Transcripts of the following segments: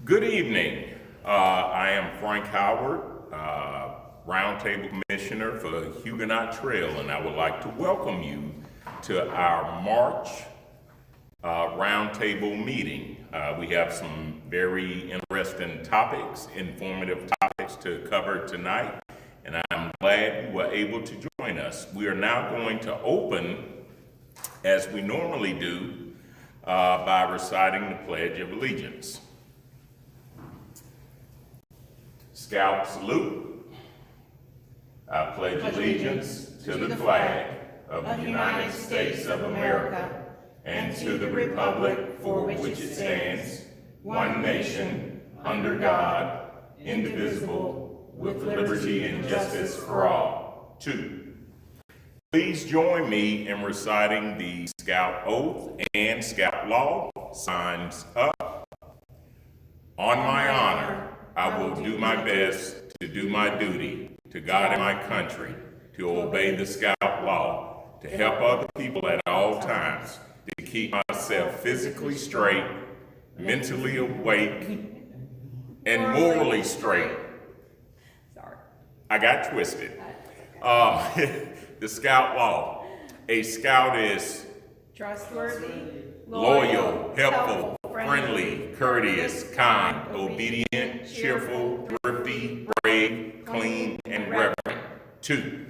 Good evening. I am Frank Howard, Roundtable Commissioner for the Huguenot Trail, and I would like to welcome you to our March Roundtable meeting. We have some very interesting topics, informative topics to cover tonight, and I'm glad you were able to join us. We are now going to open, as we normally do, by reciting the Pledge of Allegiance. Scout salute. I pledge allegiance to the flag of the United States of America and to the republic for which it stands, one nation, under God, indivisible, with liberty and justice for all. 2. Please join me in reciting the Scout Oath and Scout Law. Signs up. On my honor, I will do my best to do my duty to God and my country, to obey the Scout Law, to help other people at all times, to keep myself physically straight, mentally awake, and morally straight. Sorry. I got twisted. The Scout Law. A Scout is Trustworthy, loyal, helpful, friendly, courteous, kind, obedient, cheerful, thrifty, brave, clean, and reverent. 2.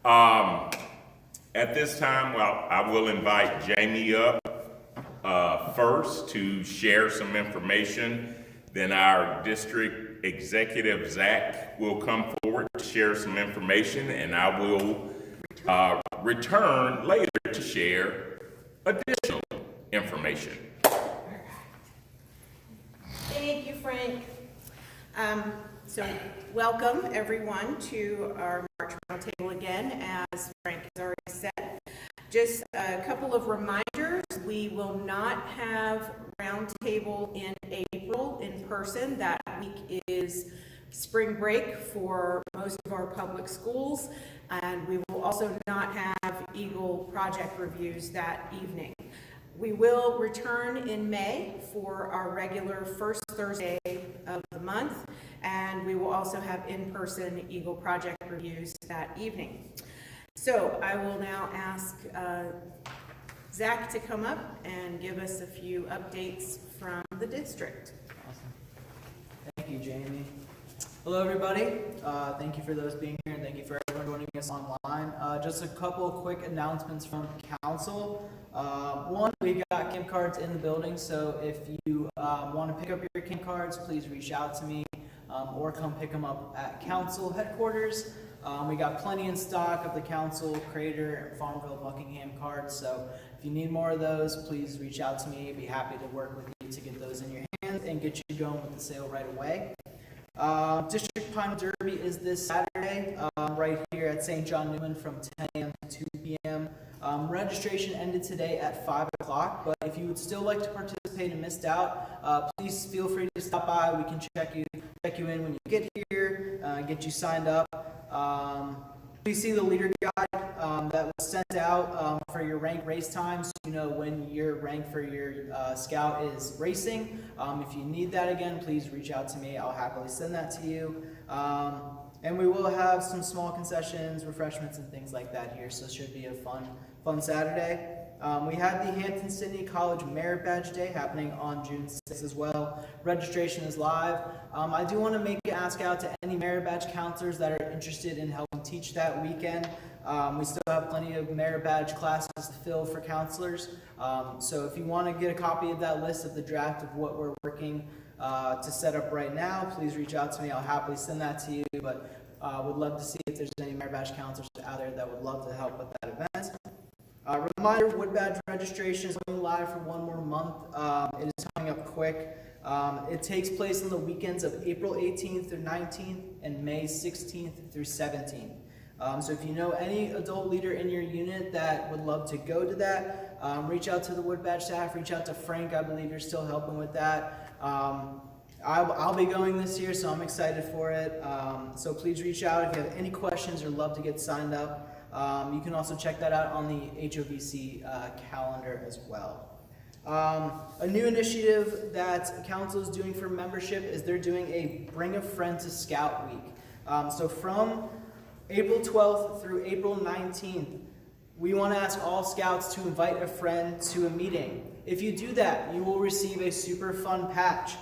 At this time, I will invite Jamie up first to share some information. Then our district executive, Zach, will come forward to share some information, and I will return later to share additional information. Thank you, Frank. So welcome everyone to our March Roundtable again. As Frank has already said, just a couple of reminders. We will not have Roundtable in April in person. That week is spring break for most of our public schools, and we will also not have Eagle project reviews that evening. We will return in May for our regular first Thursday of the month, and we will also have in-person Eagle project reviews that evening. So I will now ask Zach to come up and give us a few updates from the district. Awesome. Thank you, Jamie. Hello, everybody. Thank you for those being here, and thank you for everyone joining us online. Just a couple of quick announcements from council. One, we got camp cards in the building, so if you want to pick up your camp cards, please reach out to me or come pick them up at council headquarters. We got plenty in stock of the council, Crater, and Farmville, Buckingham cards, so if you need more of those, please reach out to me. I'd be happy to work with you to get those in your hands and get you going with the sale right away. District Pine Derby is this Saturday, right here at St. John Newman from 10 a.m. to 2 p.m. Registration ended today at 5 o'clock, but if you would still like to participate and missed out, please feel free to stop by. We can check you in when you get here, get you signed up. Please see the leader guide that was sent out for your rank race times. You know when your rank for your scout is racing. If you need that again, please reach out to me. I'll happily send that to you. And we will have some small concessions, refreshments, and things like that here, so it should be a fun Saturday. We had the Hampton-Sydney College Merit Badge Day happening on June 6th as well. Registration is live. I do want to make an ask out to any Merit Badge counselors that are interested in helping teach that weekend. We still have plenty of Merit Badge classes to fill for counselors. So if you want to get a copy of that list of the draft of what we're working to set up right now, please reach out to me. I'll happily send that to you, but would love to see if there's any Merit Badge counselors out there that would love to help with that event. Reminder, Wood Badge registration is going live for one more month. It is coming up quick. It takes place on the weekends of April 18th through 19th and May 16th through 17th. So if you know any adult leader in your unit that would love to go to that, reach out to the Wood Badge staff, reach out to Frank. I believe you're still helping with that. I'll be going this year, so I'm excited for it. So please reach out if you have any questions or love to get signed up. You can also check that out on the HOVC calendar as well. A new initiative that council is doing for membership is they're doing a Bring a Friend to Scout Week. So from April 12th through April 19th, we want to ask all scouts to invite a friend to a meeting. If you do that, you will receive a super fun patch.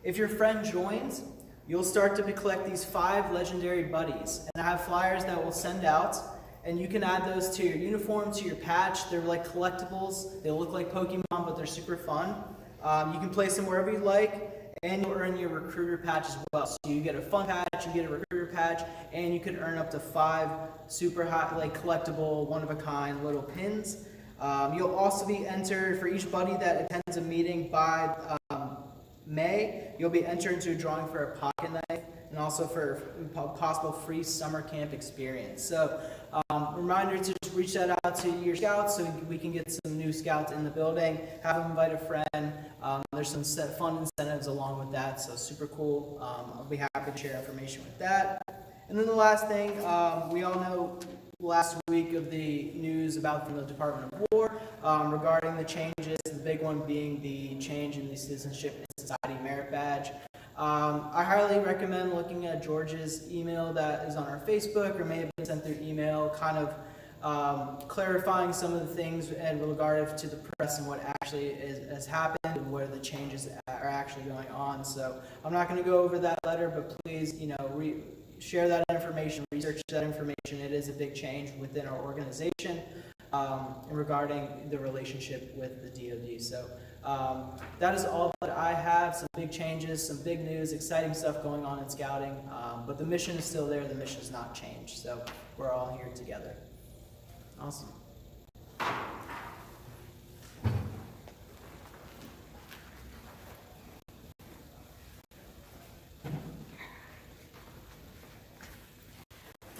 If your friend joins, you'll start to collect these 5 legendary buddies. And I have flyers that we'll send out, and you can add those to your uniform, to your patch. They're like collectibles. They look like Pokemon, but they're super fun. You can place them wherever you like, and you'll earn your recruiter patch as well. So you get a fun patch, you get a recruiter patch, and you can earn up to 5 super high, like collectible, one-of-a-kind little pins. You'll also be entered for each buddy that attends a meeting by May. You'll be entered into a drawing for a pocket knife and also for a possible free summer camp experience. So reminder to just reach that out to your scouts so we can get some new scouts in the building, have them invite a friend. There's some fun incentives along with that, so super cool. I'll be happy to share information with that. And then the last thing, we all know last week of the news about from the Department of War regarding the changes, the big one being the change in the Citizenship and Society Merit Badge. I highly recommend looking at George's email that is on our Facebook, or may have been sent through email, kind of clarifying some of the things in regard to the press and what actually has happened and where the changes are actually going on. So I'm not going to go over that letter, but please, share that information, research that information. It is a big change within our organization regarding the relationship with the DoD. So that is all that I have. Some big changes, some big news, exciting stuff going on in scouting. But the mission is still there. The mission has not changed. So we're all here together. Awesome.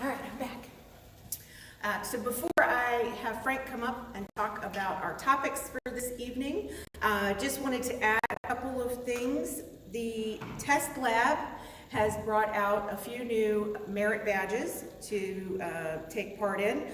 All right, I'm back. So before I have Frank come up and talk about our topics for this evening, just wanted to add a couple of things. The test lab has brought out a few new merit badges to take part in.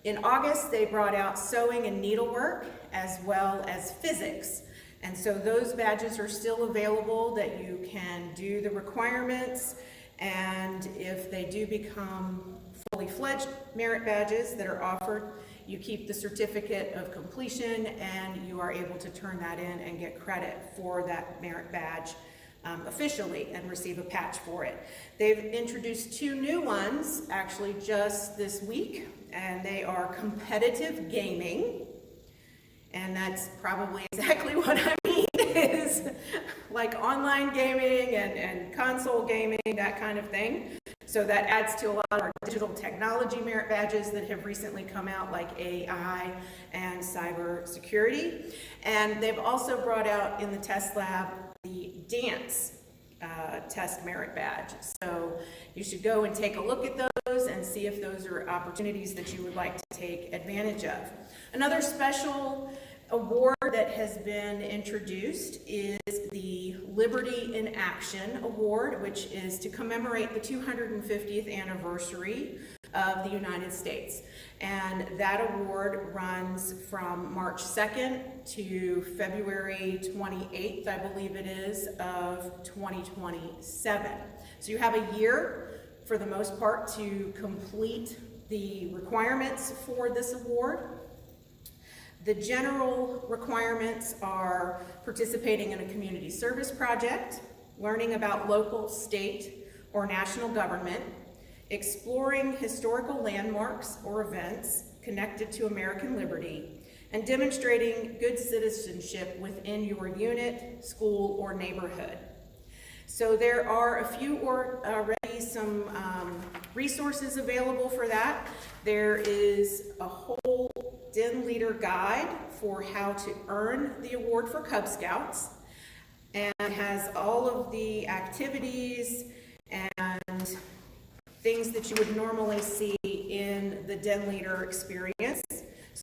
In August, they brought out sewing and needlework as well as physics. And so those badges are still available that you can do the requirements, and if they do become fully fledged merit badges that are offered, you keep the certificate of completion and you are able to turn that in and get credit for that merit badge officially and receive a patch for it. They've introduced 2 new ones actually just this week, and they are competitive gaming, and that's probably exactly what I mean, is like online gaming and console gaming, that kind of thing. So that adds to a lot of our digital technology merit badges that have recently come out, like AI and cyber security. And they've also brought out in the test lab the dance test merit badge. So you should go and take a look at those and see if those are opportunities that you would like to take advantage of. Another special award that has been introduced is the Liberty in Action Award, which is to commemorate the 250th anniversary of the United States. And that award runs from March 2nd to February 28th, I believe it is, of 2027. So you have a year, for the most part, to complete the requirements for this award. The general requirements are participating in a community service project, learning about local, state, or national government, exploring historical landmarks or events connected to American liberty, and demonstrating good citizenship within your unit, school, or neighborhood. So there are a few already some resources available for that. There is a whole Den Leader guide for how to earn the award for Cub Scouts, and has all of the activities and things that you would normally see in the Den Leader experience.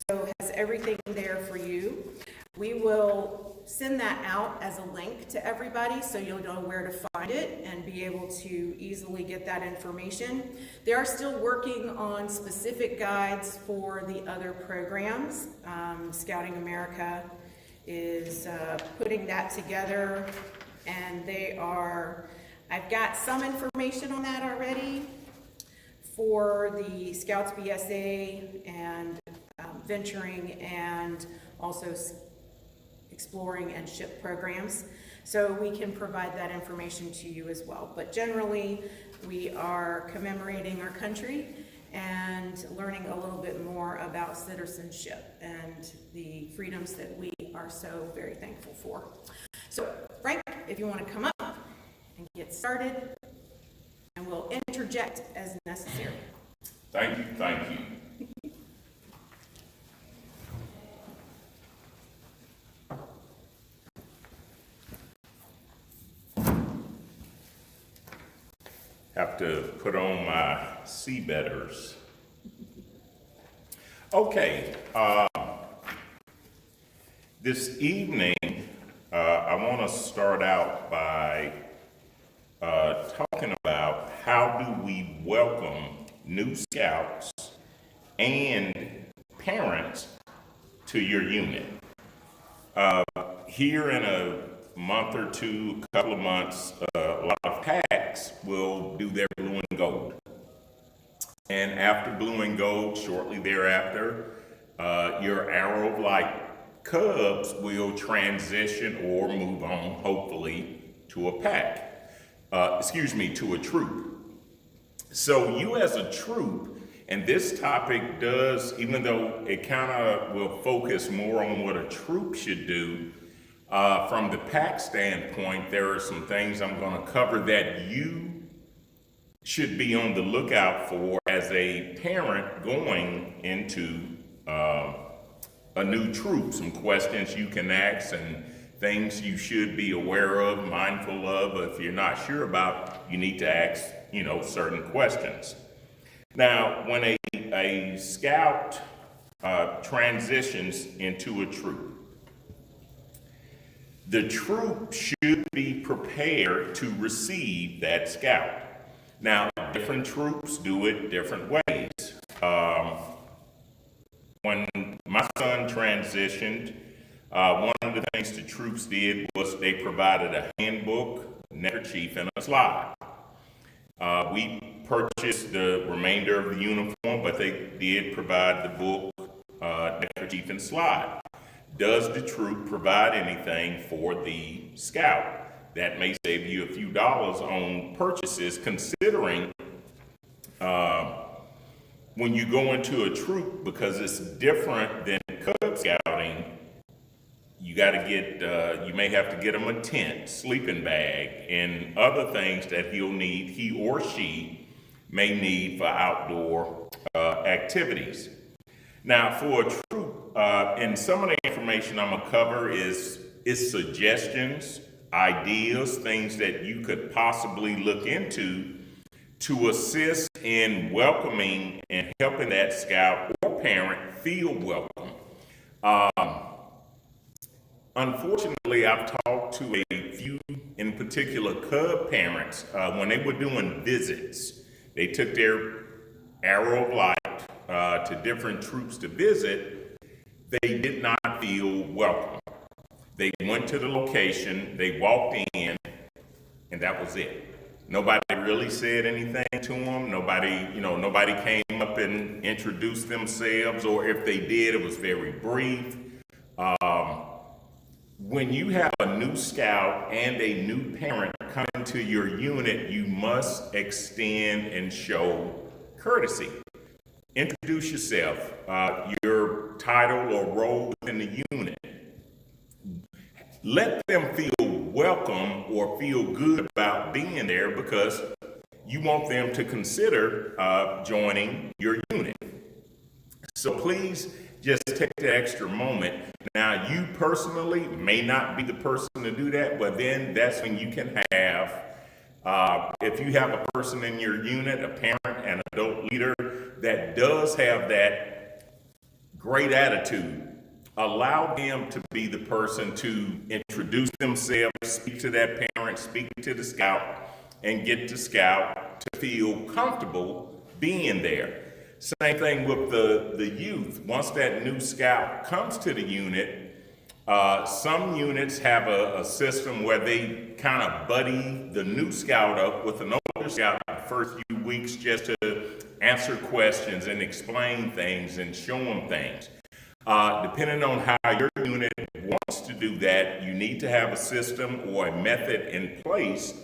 So it has everything there for you. We will send that out as a link to everybody so you'll know where to find it and be able to easily get that information. They are still working on specific guides for the other programs. Scouting America is putting that together, and I've got some information on that already for the Scouts BSA and venturing and also exploring and ship programs. So we can provide that information to you as well. But generally, we are commemorating our country and learning a little bit more about citizenship and the freedoms that we are so very thankful for. So Frank, if you want to come up and get started, and we'll interject as necessary. Thank you, thank you. Have to put on my seabetters. Okay, this evening, I want to start out by talking about how do we welcome new scouts and parents to your unit. Here in a month or two, a couple of months, a lot of PACs will do their blue and gold. And after blue and gold, shortly thereafter, your Arrow of Light Cubs will transition or move on, hopefully, to a PAC. To a troop. So you as a troop, and this topic does, even though it kind of will focus more on what a troop should do, from the PAC standpoint, there are some things I'm going to cover that you should be on the lookout for as a parent going into a new troop. Some questions you can ask and things you should be aware of, mindful of. If you're not sure about, you need to ask, certain questions. Now, when a scout transitions into a troop, the troop should be prepared to receive that scout. Now, different troops do it different ways. When my son transitioned, one of the things the troops did was they provided a handbook, neckerchief, and a slide. We purchased the remainder of the uniform, but they did provide the book, neckerchief, and slide. Does the troop provide anything for the scout? That may save you a few dollars on purchases, considering when you go into a troop, because it's different than Cub Scouting, you may have to get him a tent, sleeping bag, and other things that he or she may need for outdoor activities. Now, for a troop, and some of the information I'm gonna cover is suggestions, ideas, things that you could possibly look into to assist in welcoming and helping that scout or parent feel welcome. Unfortunately, I've talked to a few, in particular, Cub parents, when they were doing visits. They took their Arrow of Light to different troops to visit. They did not feel welcome. They went to the location, they walked in, and that was it. Nobody really said anything to them. Nobody came up and introduced themselves, or if they did, it was very brief. When you have a new scout and a new parent come into your unit, you must extend and show courtesy. Introduce yourself, your title or role within the unit. Let them feel welcome or feel good about being there, because you want them to consider joining your unit. So please just take the extra moment. Now, you personally may not be the person to do that, but then that's when you can have, if you have a person in your unit, a parent, an adult leader that does have that great attitude, allow them to be the person to introduce themselves, speak to that parent, speak to the scout, and get the scout to feel comfortable being there. Same thing with the youth. Once that new scout comes to the unit, Some units have a system where they kind of buddy the new scout up with an older scout the first few weeks just to answer questions and explain things and show them things. Depending on how your unit wants to do that, you need to have a system or a method in place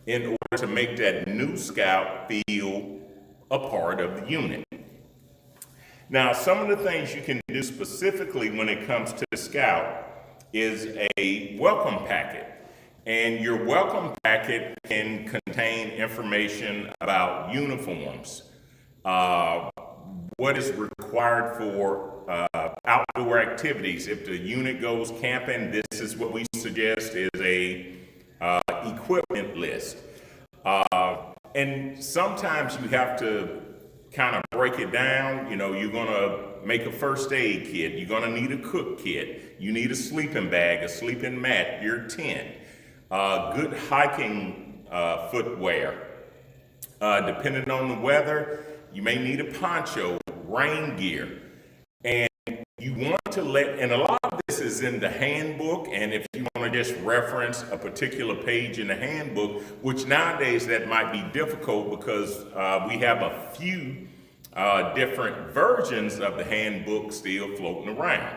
in order to make that new scout feel a part of the unit. Now, some of the things you can do specifically when it comes to the scout is a welcome packet. And your welcome packet can contain information about uniforms, what is required for outdoor activities. If the unit goes camping, this is what we suggest is a equipment list. And sometimes you have to kind of break it down. You know, you're gonna make a first aid kit, you're gonna need a cook kit, you need a sleeping bag, a sleeping mat, your tent, good hiking footwear. Depending on the weather, you may need a poncho, rain gear. And you want to and a lot of this is in the handbook, and if you want to just reference a particular page in the handbook, which nowadays that might be difficult because we have a few different versions of the handbook still floating around.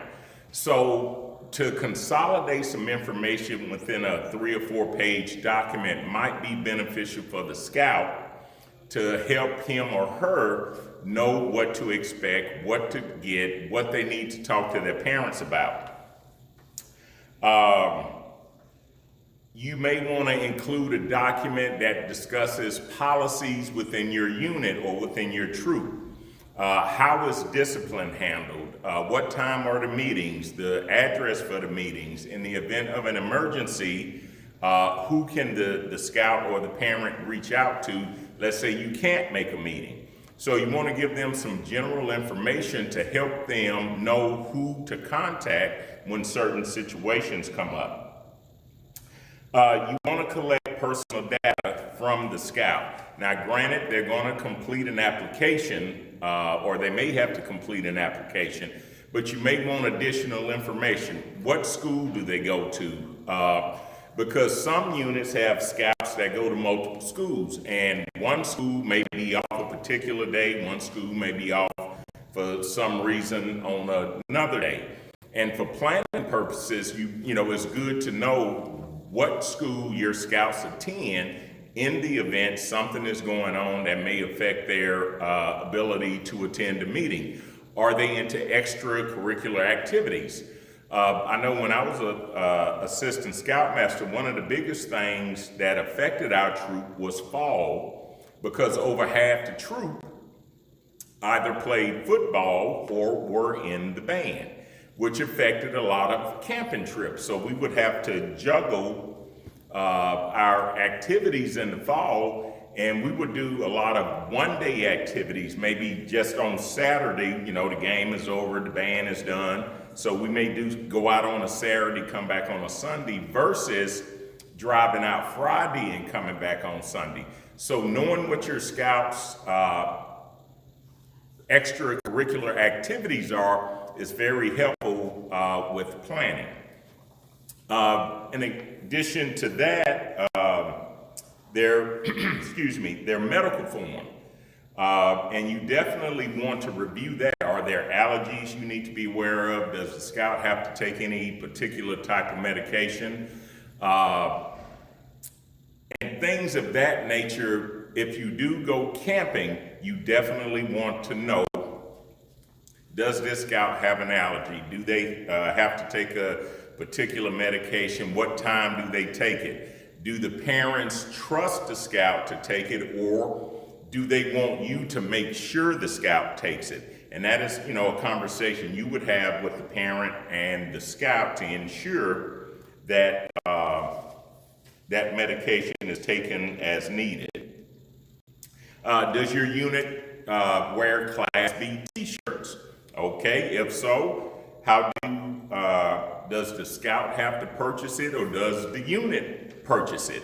So to consolidate some information within a 3 or 4 page document might be beneficial for the scout to help him or her know what to expect, what to get, what they need to talk to their parents about. You may want to include a document that discusses policies within your unit or within your troop. How is discipline handled? What time are the meetings? The address for the meetings? In the event of an emergency, who can the scout or the parent reach out to? Let's say you can't make a meeting. So you want to give them some general information to help them know who to contact when certain situations come up. You want to collect personal data from the scout. Now, granted, they're going to complete an application, or they may have to complete an application, but you may want additional information. What school do they go to? Because some units have scouts that go to multiple schools, and one school may be off a particular day, one school may be off for some reason on another day. And for planning purposes, you know, it's good to know what school your scouts attend in the event something is going on that may affect their ability to attend a meeting. Are they into extracurricular activities? I know when I was a assistant scoutmaster, one of the biggest things that affected our troop was fall, because over half the troop either played football or were in the band, which affected a lot of camping trips. So we would have to juggle our activities in the fall, and we would do a lot of one-day activities, maybe just on Saturday, you know, the game is over, the band is done. So we may go out on a Saturday, come back on a Sunday, versus driving out Friday and coming back on Sunday. So knowing what your scouts' extracurricular activities are is very helpful with planning. In addition to that, their medical form. And you definitely want to review that. Are there allergies you need to be aware of? Does the scout have to take any particular type of medication? And things of that nature. If you do go camping, you definitely want to know, does this scout have an allergy? Do they have to take a particular medication? What time do they take it? Do the parents trust the scout to take it, or do they want you to make sure the scout takes it? And that is, you know, a conversation you would have with the parent and the scout to ensure that that medication is taken as needed. Does your unit wear Class B t-shirts? Okay, if so, how does the scout have to purchase it, or does the unit purchase it?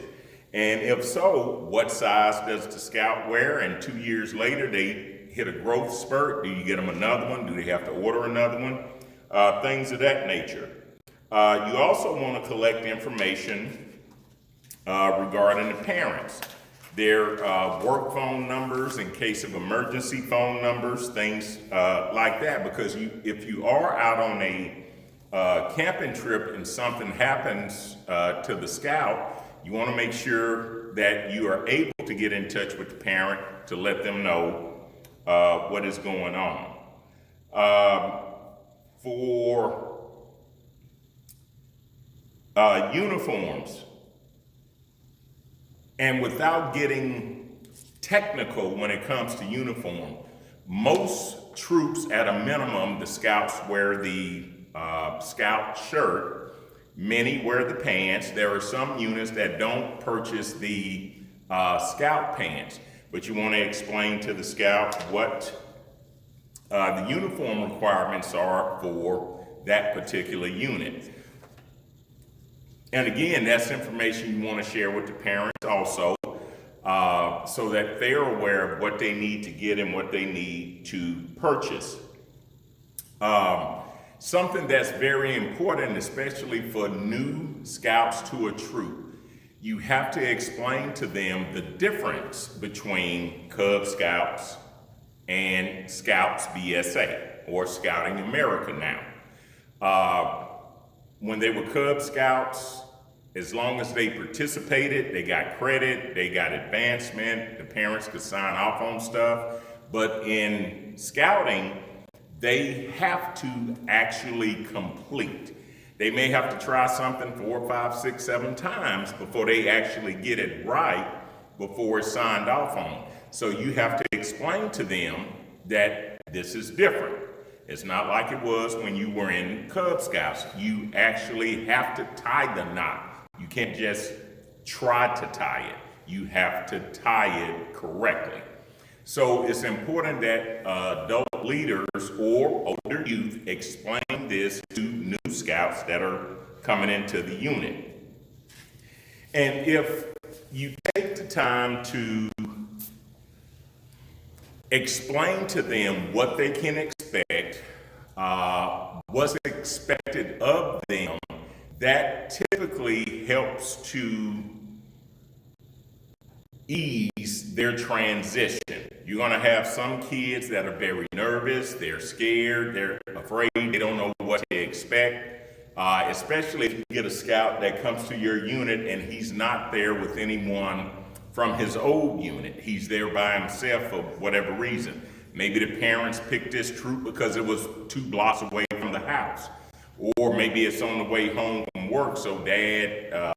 And if so, what size does the scout wear? And 2 years later, they hit a growth spurt. Do you get them another one? Do they have to order another one? Things of that nature. You also want to collect information regarding the parents. Their work phone numbers in case of emergency phone numbers, things like that, because if you are out on a camping trip and something happens to the scout, you want to make sure that you are able to get in touch with the parent to let them know what is going on. For uniforms, and without getting technical when it comes to uniform, most troops at a minimum, the scouts wear the scout shirt, many wear the pants. There are some units that don't purchase the scout pants, but you want to explain to the scout what the uniform requirements are for that particular unit. And again, that's information you want to share with the parents also, so that they're aware of what they need to get and what they need to purchase. Something that's very important, especially for new scouts to a troop, you have to explain to them the difference between Cub Scouts and Scouts BSA, or Scouting America now. When they were Cub Scouts, as long as they participated, they got credit, they got advancement, the parents could sign off on stuff. But in Scouting, they have to actually complete. They may have to try something 4, 5, 6, 7 times before they actually get it right before it's signed off on. So you have to explain to them that this is different. It's not like it was when you were in Cub Scouts. You actually have to tie the knot. You can't just try to tie it. You have to tie it correctly. So it's important that adult leaders or older youth explain this to new scouts that are coming into the unit. And if you take the time to explain to them what they can expect, what's expected of them, that typically helps to ease their transition. You're going to have some kids that are very nervous, they're scared, they're afraid, they don't know what to expect, especially if you get a scout that comes to your unit and he's not there with anyone from his old unit. He's there by himself for whatever reason. Maybe the parents picked this troop because it was 2 blocks away from the house. Or maybe it's on the way home from work, so dad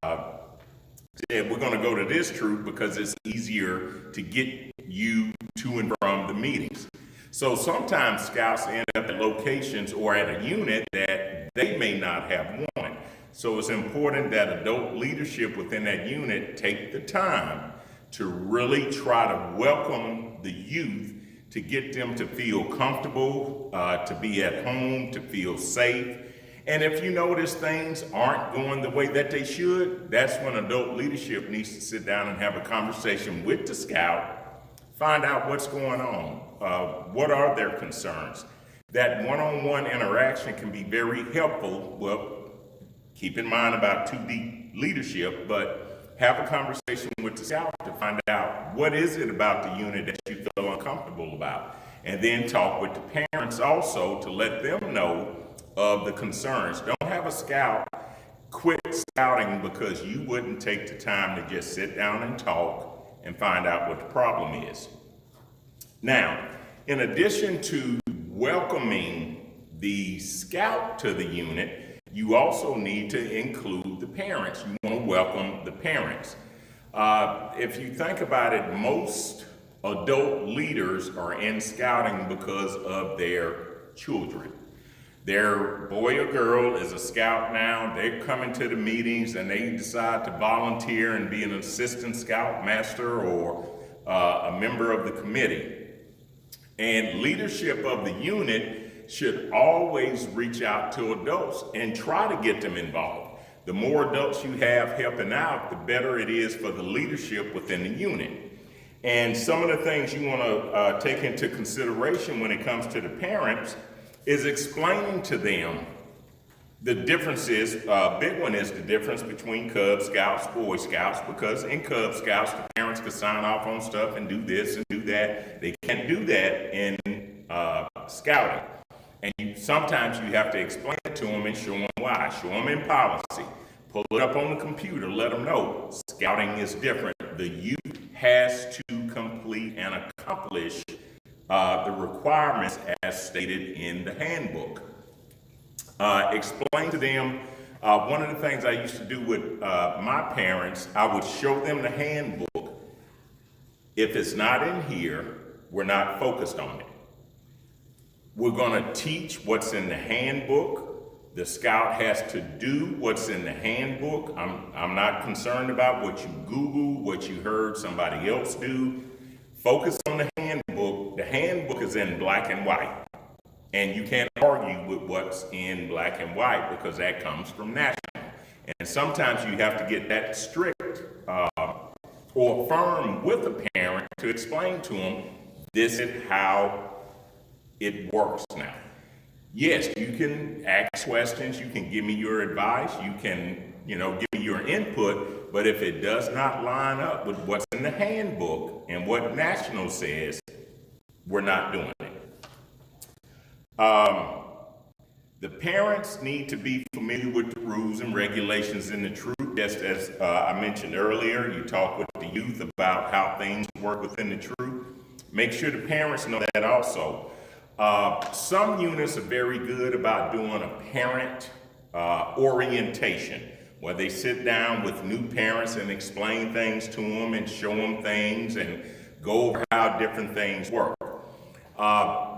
said, we're gonna go to this troop because it's easier to get you to and from the meetings. So sometimes scouts end up at locations or at a unit that they may not have wanted. So it's important that adult leadership within that unit take the time to really try to welcome the youth, to get them to feel comfortable, to be at home, to feel safe. And if you notice things aren't going the way that they should, that's when adult leadership needs to sit down and have a conversation with the scout, find out what's going on, what are their concerns. That one-on-one interaction can be very helpful. Well, keep in mind about 2D leadership, but have a conversation with the scout to find out what is it about the unit that you feel uncomfortable about. And then talk with the parents also to let them know of the concerns. Don't have a scout quit scouting because you wouldn't take the time to just sit down and talk and find out what the problem is. Now, in addition to welcoming the scout to the unit, you also need to include the parents. You want to welcome the parents. If you think about it, most adult leaders are in scouting because of their children. Their boy or girl is a scout now, they come into the meetings and they decide to volunteer and be an assistant scout master or a member of the committee. And leadership of the unit should always reach out to adults and try to get them involved. The more adults you have helping out, the better it is for the leadership within the unit. And some of the things you want to take into consideration when it comes to the parents is explaining to them The difference is, big one is the difference between Cub Scouts, Boy Scouts, because in Cub Scouts, the parents can sign off on stuff and do this and do that. They can't do that in Scouting. And sometimes you have to explain it to them and show them why. Show them in policy. Pull it up on the computer, let them know. Scouting is different. The youth has to complete and accomplish the requirements as stated in the handbook. Explain to them, one of the things I used to do with my parents, I would show them the handbook. If it's not in here, we're not focused on it. We're gonna teach what's in the handbook. The scout has to do what's in the handbook. I'm not concerned about what you Google, what you heard somebody else do. Focus on the handbook. The handbook is in black and white. And you can't argue with what's in black and white because that comes from national. And sometimes you have to get that strict or firm with the parent to explain to them, this is how it works now. Yes, you can ask questions, you can give me your advice, you can, give me your input, but if it does not line up with what's in the handbook and what national says, we're not doing it. The parents need to be familiar with the rules and regulations in the troop. Just as I mentioned earlier, you talk with the youth about how things work within the troop. Make sure the parents know that also. Some units are very good about doing a parent orientation, where they sit down with new parents and explain things to them and show them things and go over how different things work.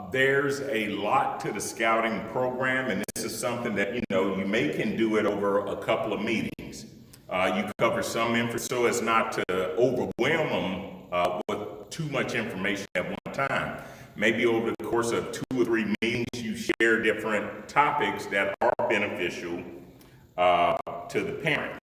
There's a lot to the scouting program, and this is something that, you may can do it over a couple of meetings. You cover some info so as not to overwhelm them with too much information at one time. Maybe over the course of 2 or 3 meetings, you share different topics that are beneficial to the parent.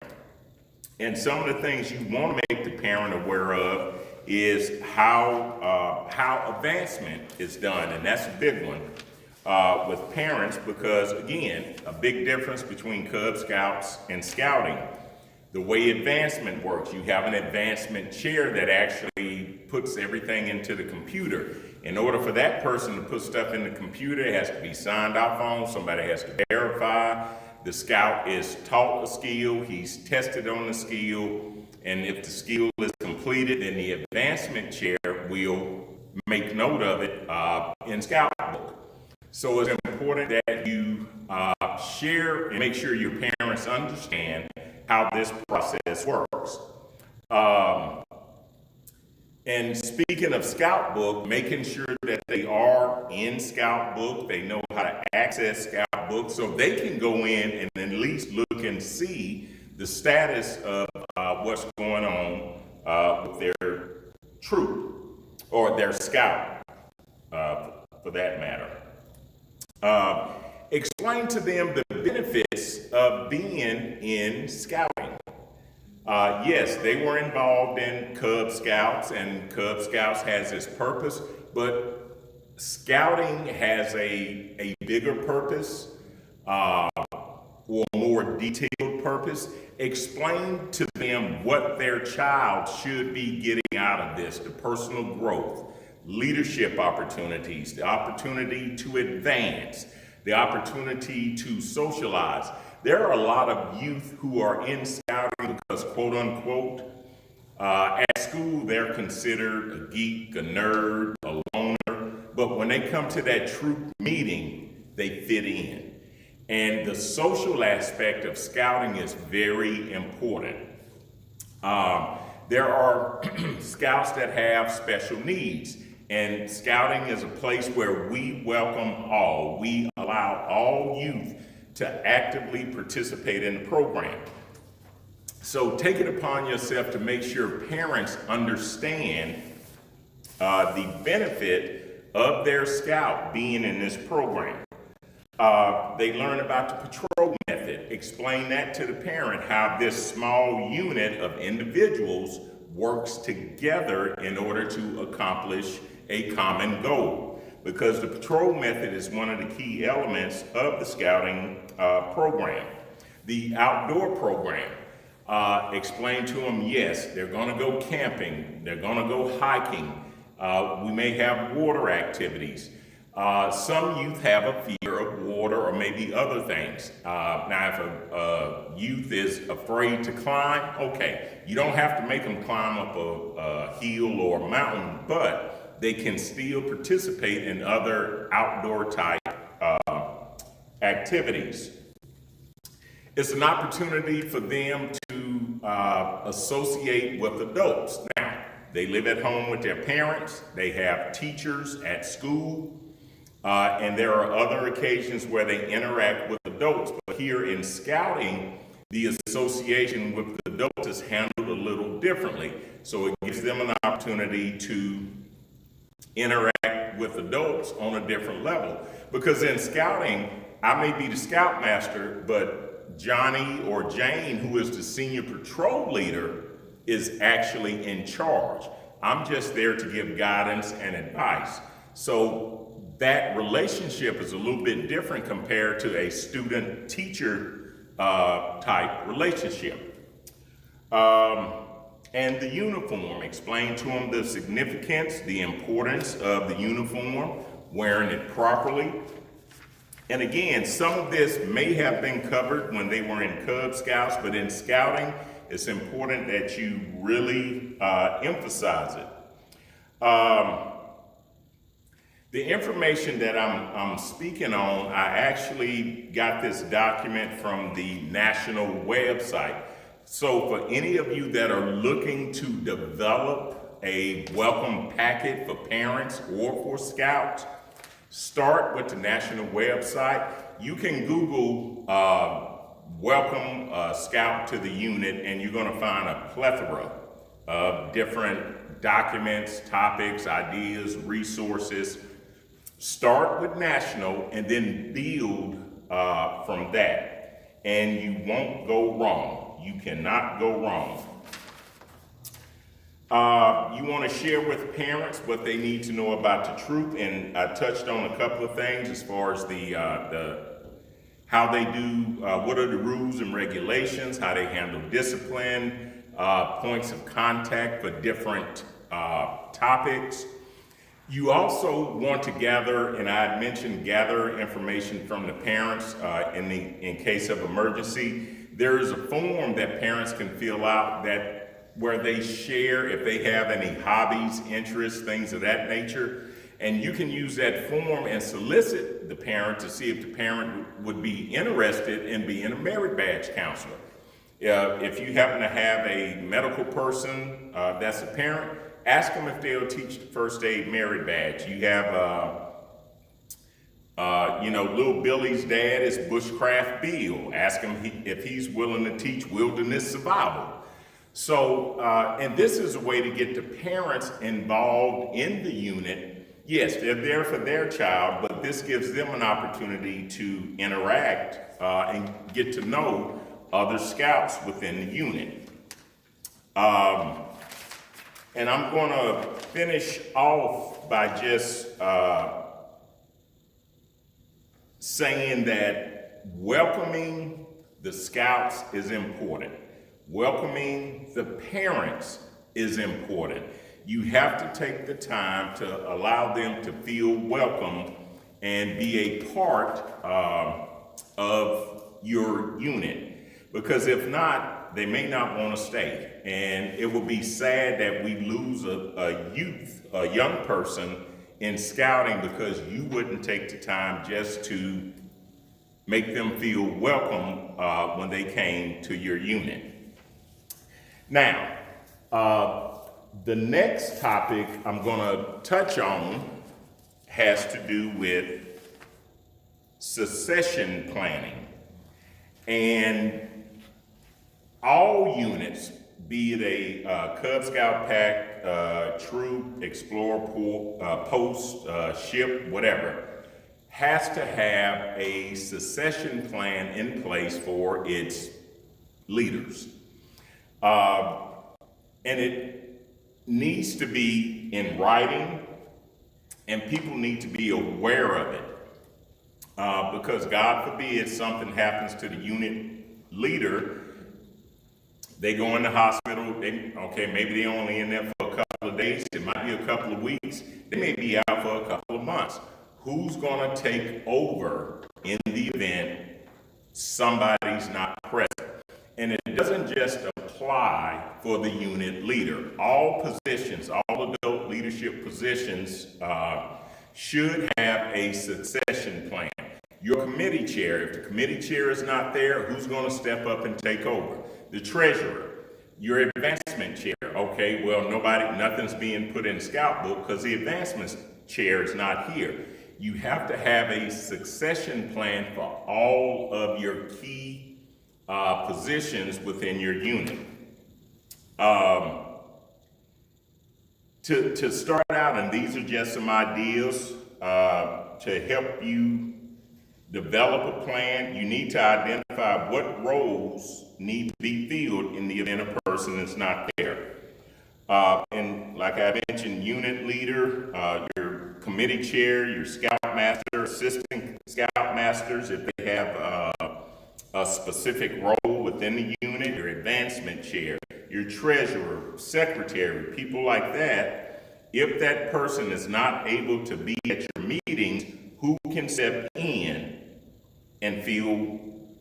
And some of the things you want to make the parent aware of is how advancement is done, and that's a big one with parents because, again, a big difference between Cub Scouts and Scouting. The way advancement works, you have an advancement chair that actually puts everything into the computer. In order for that person to put stuff in the computer, it has to be signed off on, somebody has to verify. The scout is taught a skill, he's tested on the skill, and if the skill is completed, then the advancement chair will make note of it in Scout Book. So it's important that you share and make sure your parents understand how this process works. And speaking of Scout Book, making sure that they are in Scout Book, they know how to access Scout Book, so they can go in and at least look and see the status of what's going on with their troop or their scout, for that matter. Explain to them the benefits of being in scouting. Yes, they were involved in Cub Scouts, and Cub Scouts has its purpose, but scouting has a bigger purpose, or more detailed purpose. Explain to them what their child should be getting out of this, the personal growth, leadership opportunities, the opportunity to advance, the opportunity to socialize. There are a lot of youth who are in scouting because, quote unquote, at school they're considered a geek, a nerd, a loner, but when they come to that troop meeting, they fit in. And the social aspect of scouting is very important. There are scouts that have special needs, and scouting is a place where we welcome all. We allow all youth to actively participate in the program. So take it upon yourself to make sure parents understand the benefit of their scout being in this program. They learn about the patrol method. Explain that to the parent, how this small unit of individuals works together in order to accomplish a common goal. because the patrol method is one of the key elements of the scouting program. The outdoor program, explain to them, yes, they're gonna go camping, they're gonna go hiking, we may have water activities. Some youth have a fear of water or maybe other things. Now, if a youth is afraid to climb, okay, you don't have to make them climb up a hill or a mountain, but they can still participate in other outdoor type activities. It's an opportunity for them to associate with adults. Now, they live at home with their parents, they have teachers at school, and there are other occasions where they interact with adults. But here in scouting, the association with the adults is handled a little differently. So it gives them an opportunity to interact with adults on a different level. Because in scouting, I may be the scoutmaster, but Johnny or Jane, who is the senior patrol leader, is actually in charge. I'm just there to give guidance and advice. So that relationship is a little bit different compared to a student-teacher type relationship. And the uniform, explain to them the significance, the importance of the uniform, wearing it properly. And again, some of this may have been covered when they were in Cub Scouts, but in scouting, it's important that you really emphasize it. The information that I'm speaking on, I actually got this document from the national website. So for any of you that are looking to develop a welcome packet for parents or for scouts, start with the national website. You can Google welcome scout to the unit, and you're gonna find a plethora of different documents, topics, ideas, resources. Start with national and then build from that, and you won't go wrong. You cannot go wrong. You want to share with parents what they need to know about the troop, and I touched on a couple of things as far as the how they do, what are the rules and regulations, how they handle discipline, points of contact for different topics. You also want to gather, and I had mentioned gather information from the parents in case of emergency. There is a form that parents can fill out where they share if they have any hobbies, interests, things of that nature. And you can use that form and solicit the parent to see if the parent would be interested in being a merit badge counselor. If you happen to have a medical person that's a parent, ask them if they'll teach the first aid merit badge. You have, little Billy's dad is Bushcraft Bill. Ask him if he's willing to teach wilderness survival. So, and this is a way to get the parents involved in the unit. Yes, they're there for their child, but this gives them an opportunity to interact and get to know other scouts within the unit. And I'm going to finish off by just saying that welcoming the scouts is important. Welcoming the parents is important. You have to take the time to allow them to feel welcome and be a part of your unit. Because if not, they may not want to stay. And it will be sad that we lose a young person in scouting because you wouldn't take the time just to make them feel welcome when they came to your unit. Now, the next topic I'm going to touch on has to do with succession planning. And all units, be it a Cub Scout pack, troop, explorer, post, ship, whatever, has to have a succession plan in place for its leaders. And it needs to be in writing, and people need to be aware of it. Because God forbid something happens to the unit leader, they go in the hospital, maybe they're only in there for a couple of days, it might be a couple of weeks, they may be out for a couple of months. Who's gonna take over in the event somebody's not present? And it doesn't just apply for the unit leader. All positions, all adult leadership positions should have a succession plan. Your committee chair, if the committee chair is not there, who's gonna step up and take over? The treasurer, your advancement chair. Okay, well, nothing's being put in Scout book because the advancement chair is not here. You have to have a succession plan for all of your key positions within your unit. To start out, and these are just some ideas to help you develop a plan, you need to identify what roles need to be filled in the event a person is not there. And like I mentioned, unit leader, your committee chair, your scout master, assistant scout masters, if they have a specific role within the unit, your advancement chair, your treasurer, secretary, people like that. If that person is not able to be at your meetings, who can step in and fill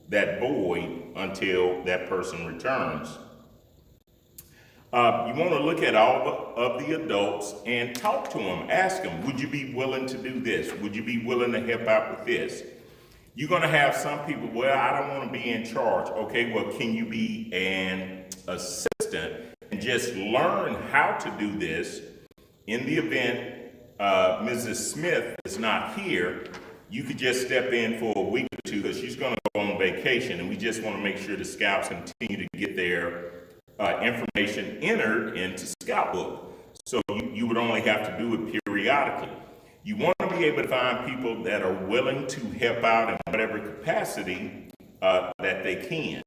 that void until that person returns? You want to look at all of the adults and talk to them, ask them, would you be willing to do this? Would you be willing to help out with this? You're going to have some people, well, I don't want to be in charge. Okay, well, can you be an assistant and just learn how to do this? In the event Mrs. Smith is not here, you could just step in for a week or two because she's going to go on vacation, and we just want to make sure the scouts continue to get their information entered into Scout Book. So you would only have to do it periodically. You want to be able to find people that are willing to help out in whatever capacity that they can.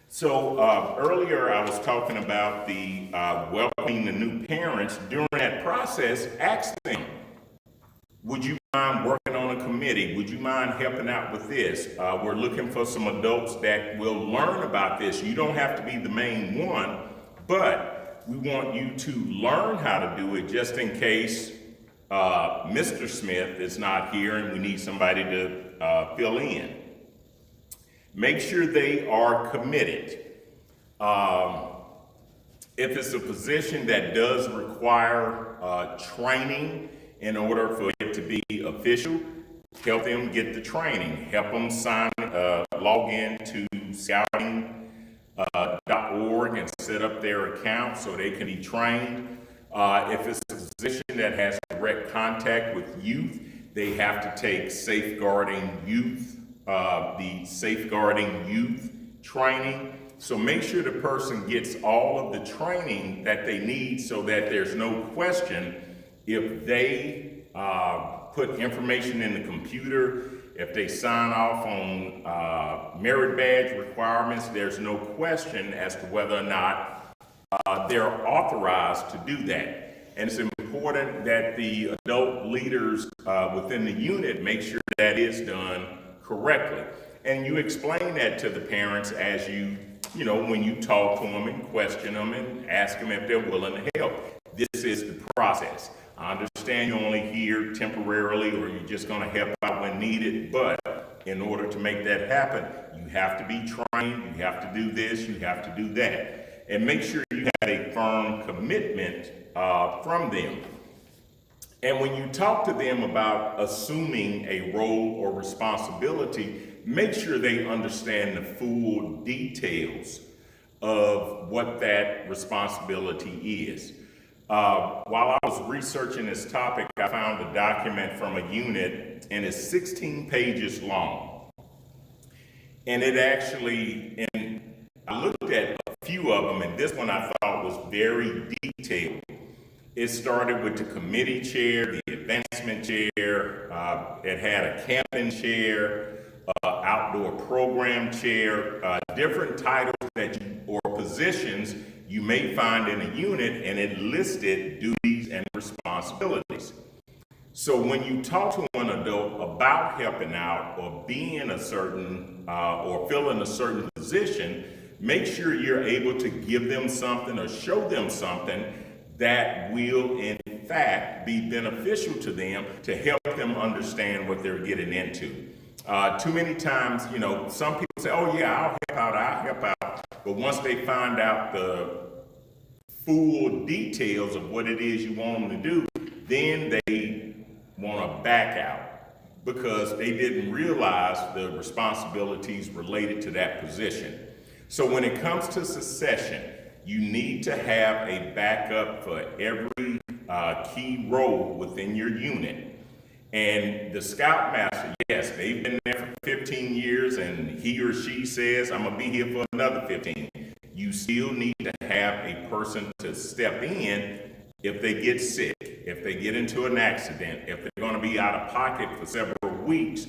So earlier I was talking about the welcoming the new parents. During that process, ask them, would you mind working on a committee? Would you mind helping out with this? We're looking for some adults that will learn about this. You don't have to be the main one, but we want you to learn how to do it just in case Mr. Smith is not here and we need somebody to fill in. Make sure they are committed. If it's a position that does require training in order for it to be official, help them get the training. Help them log in to scouting.org and set up their account so they can be trained. If it's a position that has direct contact with youth, they have to take Safeguarding Youth, the Safeguarding Youth training. So make sure the person gets all of the training that they need so that there's no question if they put information in the computer, if they sign off on merit badge requirements, there's no question as to whether or not they're authorized to do that. And it's important that the adult leaders within the unit make sure that is done correctly. And you explain that to the parents as when you talk to them and question them and ask them if they're willing to help. This is the process. I understand you're only here temporarily or you're just going to help out when needed, but in order to make that happen, you have to be trained, you have to do this, you have to do that. And make sure you have a firm commitment from them. And when you talk to them about assuming a role or responsibility, make sure they understand the full details of what that responsibility is. While I was researching this topic, I found a document from a unit, and it's 16 pages long. And I looked at a few of them, and this one I thought was very detailed. It started with the committee chair, the advancement chair, it had a camping chair, outdoor program chair, different titles or positions you may find in a unit, and it listed duties and responsibilities. So when you talk to an adult about helping out or being a certain or filling a certain position, make sure you're able to give them something or show them something that will in fact be beneficial to them to help them understand what they're getting into. Too many times, you know, some people say, oh yeah, I'll help out. But once they find out the full details of what it is you want them to do, then they want to back out because they didn't realize the responsibilities related to that position. So when it comes to succession, you need to have a backup for every key role within your unit. And the scoutmaster, yes, they've been there for 15 years and he or she says, I'm gonna be here for another 15. You still need to have a person to step in if they get sick, if they get into an accident, if they're gonna be out of pocket for several weeks,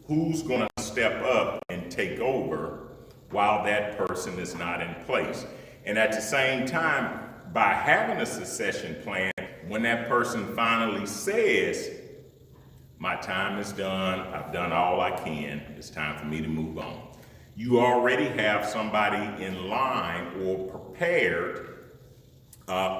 who's gonna step up and take over while that person is not in place? And at the same time, by having a succession plan, when that person finally says, my time is done, I've done all I can, it's time for me to move on, you already have somebody in line or prepared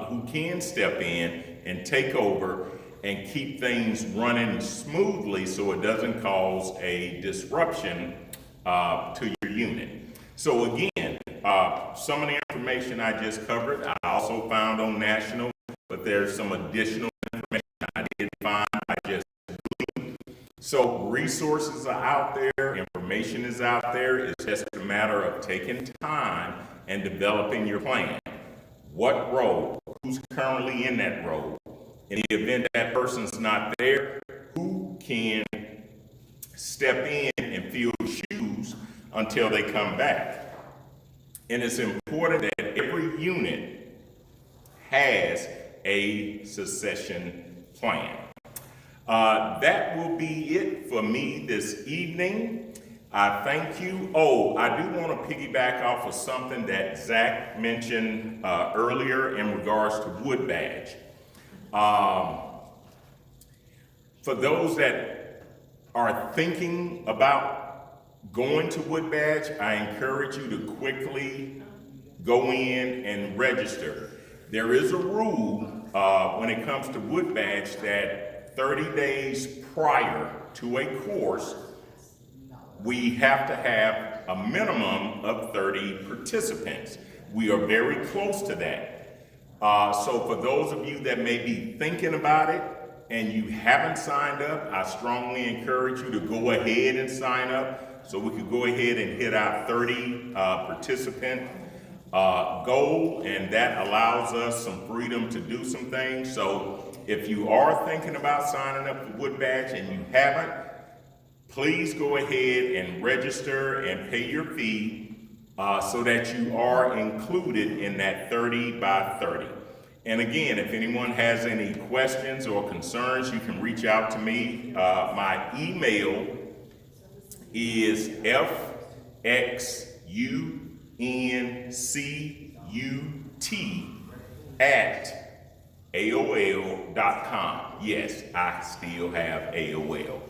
who can step in and take over and keep things running smoothly so it doesn't cause a disruption to your unit. So again, some of the information I just covered, I also found on national, but there's some additional information I did find by just Googling. So resources are out there, information is out there. It's just a matter of taking time and developing your plan. What role? Who's currently in that role? In the event that person's not there, who can step in and fill shoes until they come back? And it's important that every unit has a succession plan. That will be it for me this evening. I thank you. Oh, I do want to piggyback off of something that Zach mentioned earlier in regards to wood badge. For those that are thinking about going to wood badge, I encourage you to quickly go in and register. There is a rule when it comes to wood badge that 30 days prior to a course, we have to have a minimum of 30 participants. We are very close to that. So for those of you that may be thinking about it and you haven't signed up, I strongly encourage you to go ahead and sign up so we could go ahead and hit our 30 participant goal, and that allows us some freedom to do some things. So if you are thinking about signing up for wood badge and you haven't, please go ahead and register and pay your fee so that you are included in that 30 by 30. And again, if anyone has any questions or concerns, you can reach out to me. My email is fxuncut@aol.com. Yes, I still have AOL.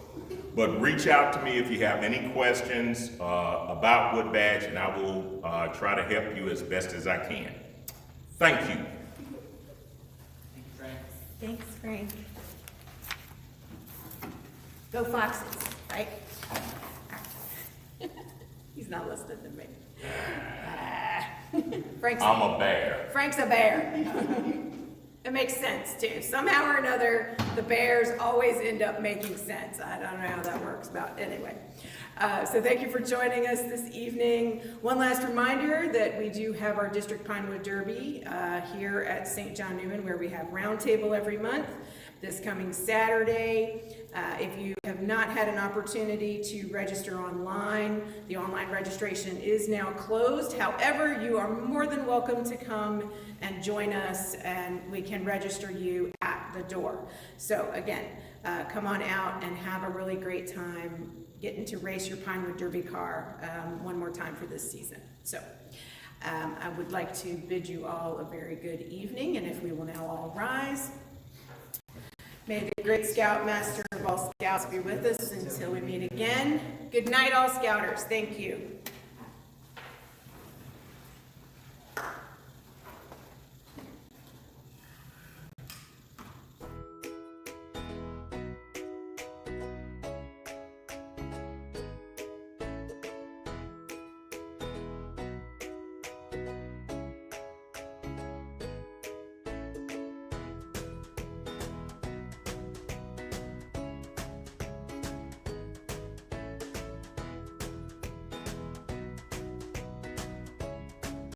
But reach out to me if you have any questions about wood badge, and I will try to help you as best as I can. Thank you. Thanks, Frank. Go Foxes, right? He's not listening to me. I'm a bear. Frank's a bear. It makes sense too. Somehow or another, the bears always end up making sense. I don't know how that works, but anyway. So thank you for joining us this evening. One last reminder that we do have our District Pinewood Derby here at St. John Newman, where we have Roundtable every month. This coming Saturday. If you have not had an opportunity to register online, the online registration is now closed. However, you are more than welcome to come and join us, and we can register you at the door. So again, come on out and have a really great time getting to race your Pinewood Derby car one more time for this season. So I would like to bid you all a very good evening, and if we will now all rise. May the great Scoutmaster of all Scouts be with us until we meet again. Good night, all Scouters. Thank you.